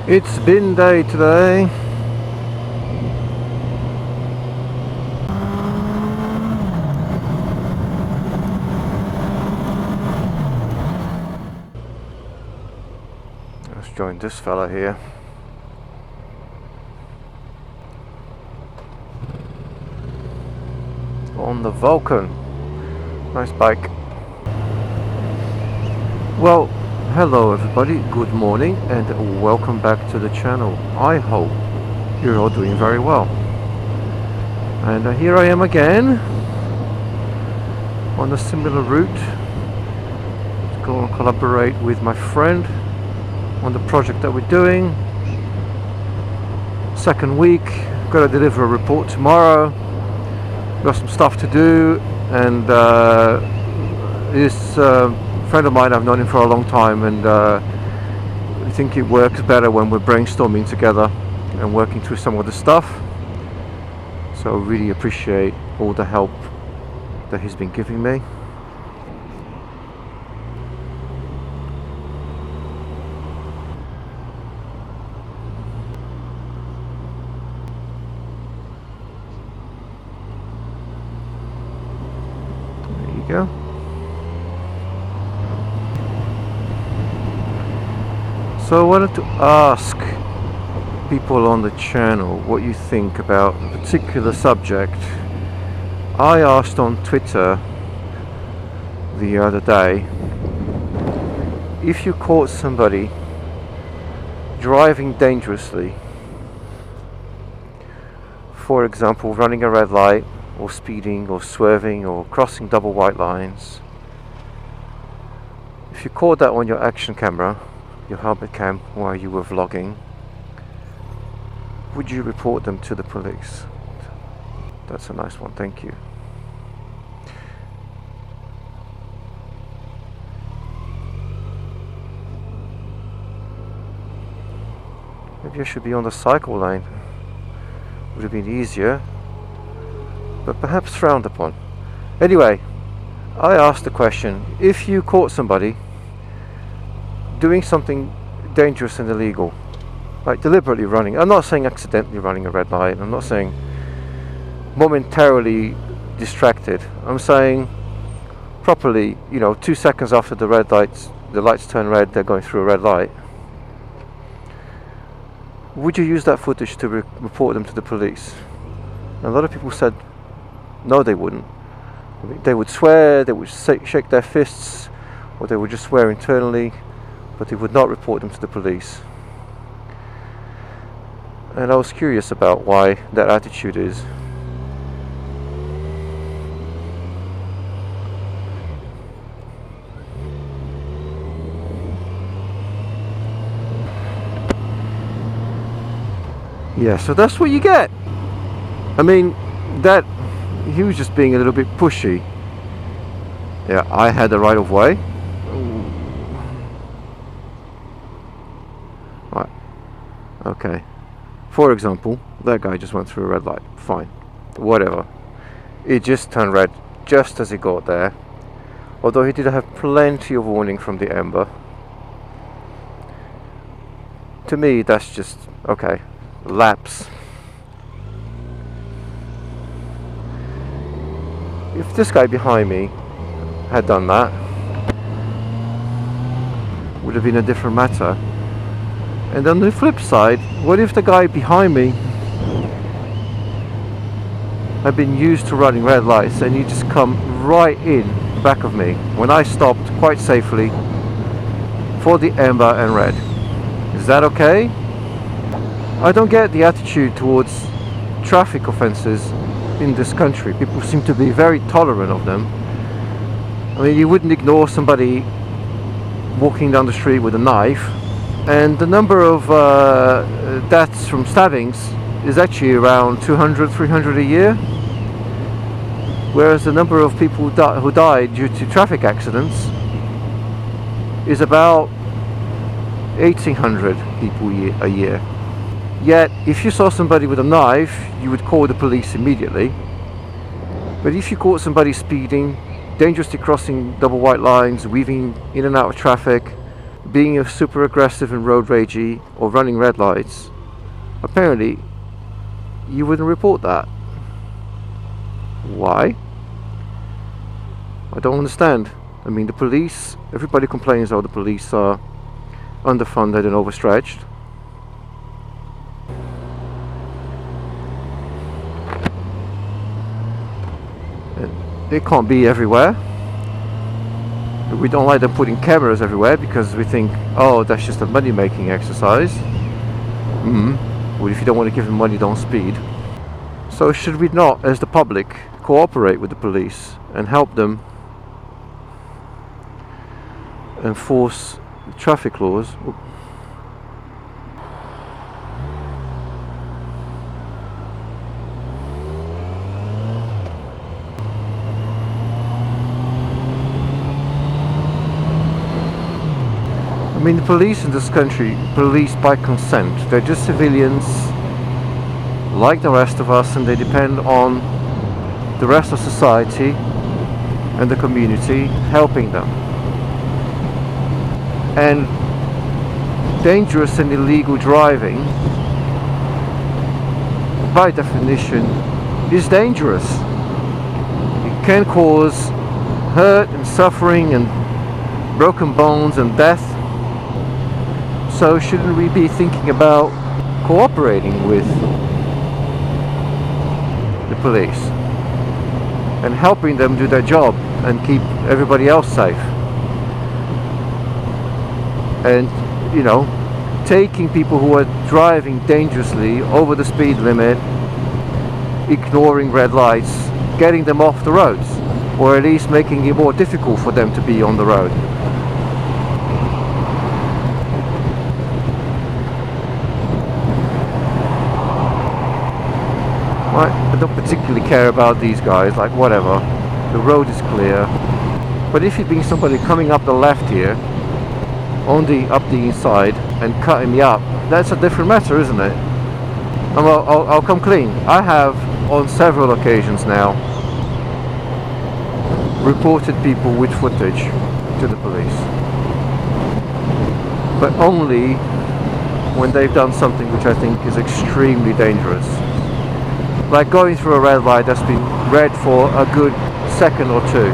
It's bin day today. Let's join this fella here. On the Vulcan. Nice bike. Well, hello everybody, good morning and welcome back to the channel. I hope you're all doing very well. And here I am again on a similar route to go and collaborate with my friend on the project that we're doing. Second week, got to deliver a report tomorrow. Got some stuff to do, and this friend of mine, I've known him for a long time, and I think it works better when we're brainstorming together and working through some of the stuff. So I really appreciate all the help that he's been giving me. There you go. So I wanted to ask people on the channel what you think about a particular subject. I asked on Twitter the other day, if you caught somebody driving dangerously, for example running a red light or speeding or swerving or crossing double white lines, if you caught that on your action camera, your helmet cam, while you were vlogging, would you report them to the police? That's a nice one, thank you. Maybe I should be on the cycle lane. Would have been easier, but perhaps frowned upon. Anyway, I asked the question, if you caught somebody doing something dangerous and illegal, like deliberately running, I'm not saying accidentally running a red light, I'm not saying momentarily distracted, I'm saying properly, 2 seconds after the lights turn red, they're going through a red light, would you use that footage to report them to the police? And a lot of people said no, they wouldn't. They would swear, they would shake their fists, or they would just swear internally, but they would not report them to the police. And I was curious about why that attitude is. Yeah, so that's what you get. I mean, that he was just being a little bit pushy. Yeah, I had the right of way. Right. Okay. For example, that guy just went through a red light. Fine. Whatever. It just turned red just as he got there. Although he did have plenty of warning from the amber. To me, that's just, okay, lapse. If this guy behind me had done that, would have been a different matter. And on the flip side, what if the guy behind me had been used to running red lights and you just come right in back of me when I stopped quite safely for the amber and red? Is that okay? I don't get the attitude towards traffic offences in this country. People seem to be very tolerant of them. I mean, you wouldn't ignore somebody walking down the street with a knife, and the number of deaths from stabbings is actually around 200, 300 a year, whereas the number of people who died due to traffic accidents is about 1,800 people a year. Yet, if you saw somebody with a knife, you would call the police immediately. But if you caught somebody speeding, dangerously crossing double white lines, weaving in and out of traffic, being a super aggressive and road ragey or running red lights, apparently you wouldn't report that. Why? I don't understand. I mean, the police, everybody complains how the police are underfunded and overstretched. And they can't be everywhere. We don't like them putting cameras everywhere because we think, oh, that's just a money-making exercise. Well, if you don't want to give them money, don't speed. So should we not, as the public, cooperate with the police and help them enforce traffic laws? I mean, the police in this country, police by consent. They're just civilians like the rest of us, and they depend on the rest of society and the community helping them. And dangerous and illegal driving, by definition, is dangerous. It can cause hurt and suffering and broken bones and death. So shouldn't we be thinking about cooperating with the police and helping them do their job and keep everybody else safe? And, you know, taking people who are driving dangerously over the speed limit, ignoring red lights, getting them off the roads, or at least making it more difficult for them to be on the road. I don't particularly care about these guys, like whatever, the road is clear. But if it being somebody coming up the left here, up the inside and cutting me up, that's a different matter, isn't it? And I'll come clean. I have on several occasions now reported people with footage to the police, but only when they've done something which I think is extremely dangerous. Like going through a red light that's been red for a good second or two.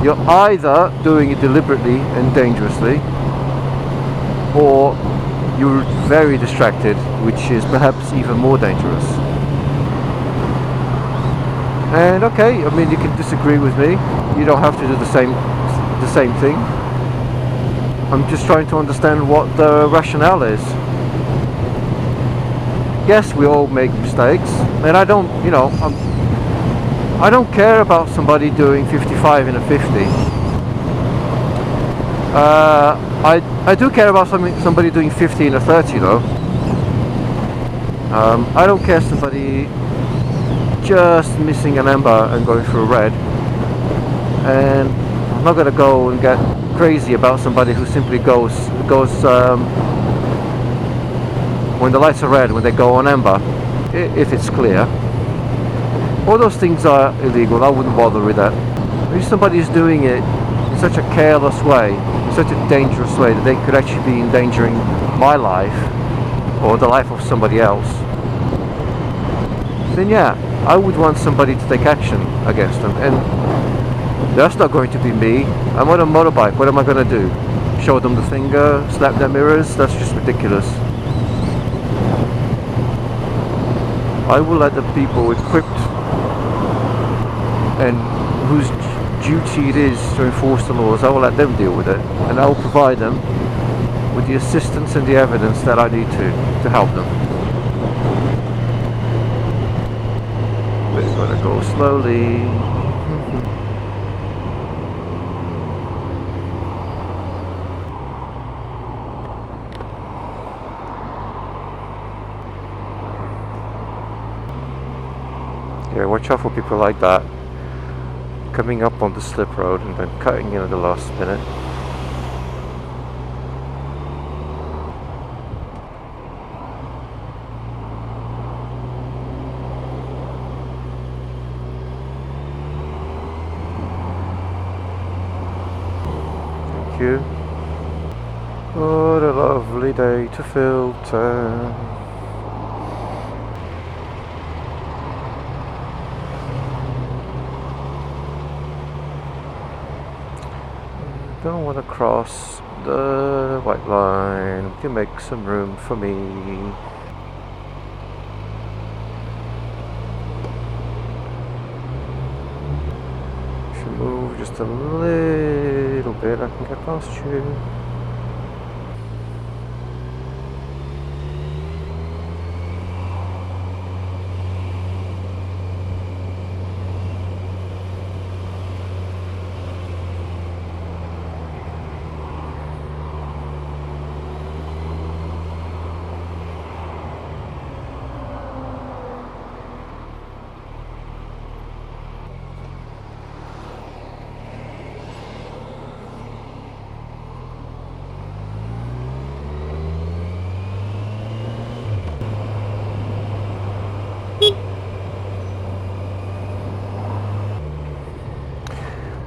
You're either doing it deliberately and dangerously, or you're very distracted, which is perhaps even more dangerous. And okay, I mean, you can disagree with me. You don't have to do the same thing. I'm just trying to understand what the rationale is. Yes, we all make mistakes, and I don't care about somebody doing 55 in a 50. I do care about somebody doing 50 in a 30 though. I don't care somebody just missing an amber and going through a red, and I'm not gonna go and get crazy about somebody who simply goes when the lights are red, when they go on amber, if it's clear. All those things are illegal. I wouldn't bother with that. If somebody is doing it in such a careless way, in such a dangerous way that they could actually be endangering my life or the life of somebody else, then yeah, I would want somebody to take action against them. And that's not going to be me. I'm on a motorbike. What am I going to do? Show them the finger? Slap their mirrors? That's just ridiculous. I will let the people equipped and whose duty it is to enforce the laws, I will let them deal with it, and I will provide them with the assistance and the evidence that I need to help them. We're going to go slowly. Yeah, watch out for people like that coming up on the slip road and then cutting in at the last minute. Thank you. What a lovely day to filter. Don't want to cross the white line to make some room for me. Should move just a little bit, I can get past you.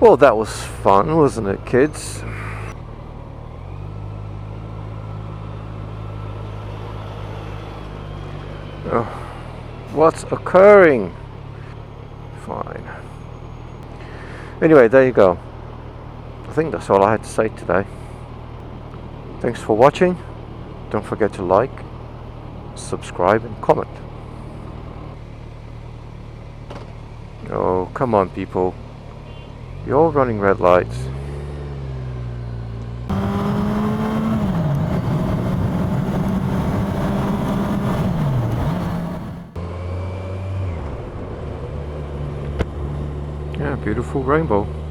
Well, that was fun, wasn't it, kids? Oh, what's occurring? Fine. Anyway, there you go. I think that's all I had to say today. Thanks for watching. Don't forget to like, subscribe and comment. Oh, come on people. You're running red lights. Yeah, beautiful rainbow.